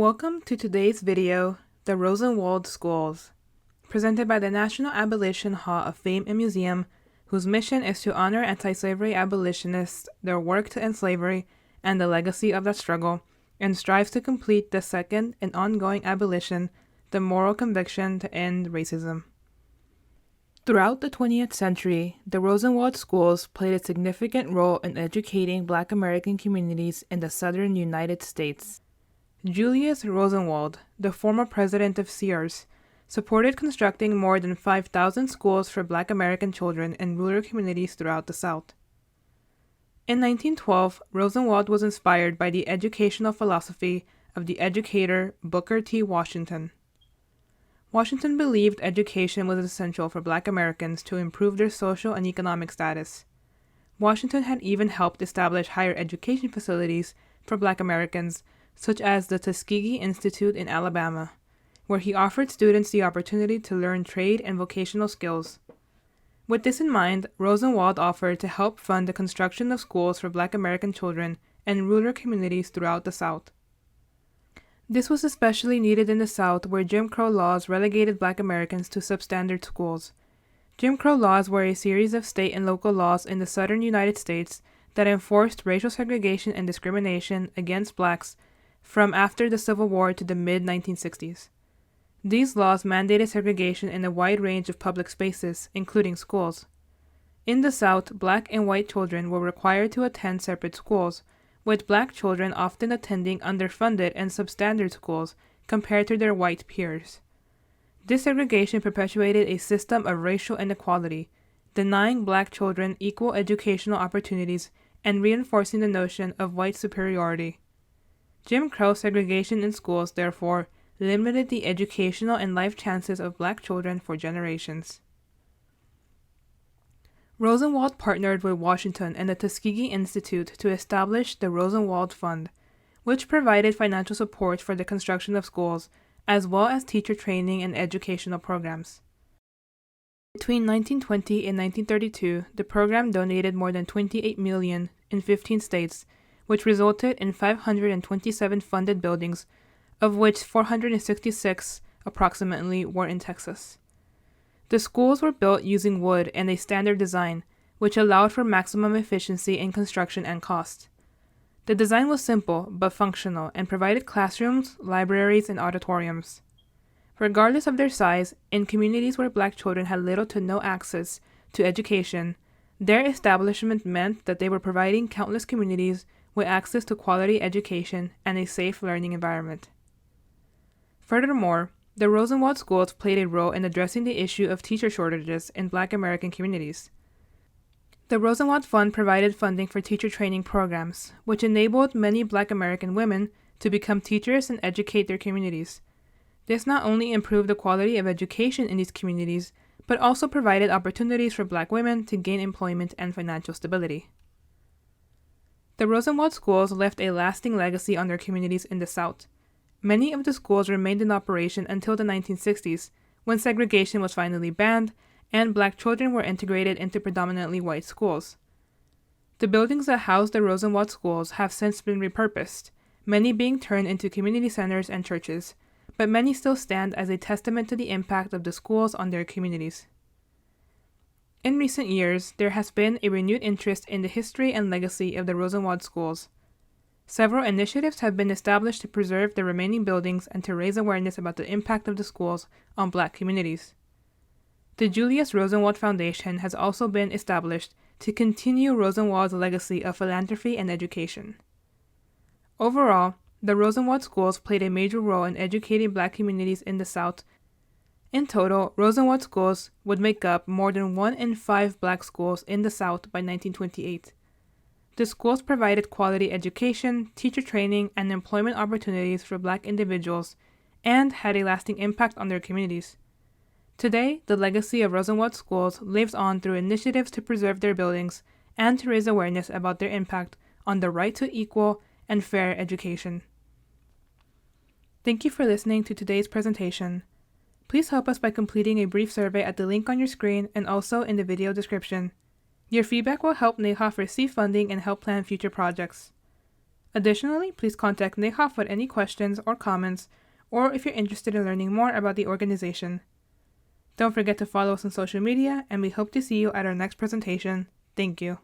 Welcome to today's video, The Rosenwald Schools, presented by the National Abolition Hall of Fame and Museum, whose mission is to honor anti-slavery abolitionists, their work to end slavery, and the legacy of that struggle, and strives to complete the second and ongoing abolition, the moral conviction to end racism. Throughout the 20th century, the Rosenwald schools played a significant role in educating Black American communities in the southern United States. Julius Rosenwald, the former president of Sears, supported constructing more than 5,000 schools for Black American children in rural communities throughout the South. In 1912, Rosenwald was inspired by the educational philosophy of the educator Booker T. Washington. Washington believed education was essential for Black Americans to improve their social and economic status. Washington had even helped establish higher education facilities for Black Americans, such as the Tuskegee Institute in Alabama, where he offered students the opportunity to learn trade and vocational skills. With this in mind, Rosenwald offered to help fund the construction of schools for Black American children in rural communities throughout the South. This was especially needed in the South, where Jim Crow laws relegated Black Americans to substandard schools. Jim Crow laws were a series of state and local laws in the southern United States that enforced racial segregation and discrimination against blacks from after the Civil War to the mid-1960s. These laws mandated segregation in a wide range of public spaces, including schools. In the South, Black and white children were required to attend separate schools, with Black children often attending underfunded and substandard schools compared to their white peers. This segregation perpetuated a system of racial inequality, denying Black children equal educational opportunities and reinforcing the notion of white superiority. Jim Crow segregation in schools, therefore, limited the educational and life chances of Black children for generations. Rosenwald partnered with Washington and the Tuskegee Institute to establish the Rosenwald Fund, which provided financial support for the construction of schools, as well as teacher training and educational programs. Between 1920 and 1932, the program donated more than $28 million in 15 states, which resulted in 527 funded buildings, of which 466 approximately were in Texas. The schools were built using wood and a standard design, which allowed for maximum efficiency in construction and cost. The design was simple but functional and provided classrooms, libraries, and auditoriums. Regardless of their size, in communities where Black children had little to no access to education, their establishment meant that they were providing countless communities with access to quality education and a safe learning environment. Furthermore, the Rosenwald schools played a role in addressing the issue of teacher shortages in Black American communities. The Rosenwald Fund provided funding for teacher training programs, which enabled many Black American women to become teachers and educate their communities. This not only improved the quality of education in these communities, but also provided opportunities for Black women to gain employment and financial stability. The Rosenwald schools left a lasting legacy on their communities in the South. Many of the schools remained in operation until the 1960s, when segregation was finally banned and Black children were integrated into predominantly white schools. The buildings that housed the Rosenwald schools have since been repurposed, many being turned into community centers and churches, but many still stand as a testament to the impact of the schools on their communities. In recent years, there has been a renewed interest in the history and legacy of the Rosenwald schools. Several initiatives have been established to preserve the remaining buildings and to raise awareness about the impact of the schools on Black communities. The Julius Rosenwald Foundation has also been established to continue Rosenwald's legacy of philanthropy and education. Overall, the Rosenwald schools played a major role in educating Black communities in the South. In total, Rosenwald schools would make up more than 1 in 5 Black schools in the South by 1928. The schools provided quality education, teacher training, and employment opportunities for Black individuals, and had a lasting impact on their communities. Today, the legacy of Rosenwald schools lives on through initiatives to preserve their buildings and to raise awareness about their impact on the right to equal and fair education. Thank you for listening to today's presentation. Please help us by completing a brief survey at the link on your screen and also in the video description. Your feedback will help NAHOF receive funding and help plan future projects. Additionally, please contact NAHOF with any questions or comments, or if you're interested in learning more about the organization. Don't forget to follow us on social media, and we hope to see you at our next presentation. Thank you.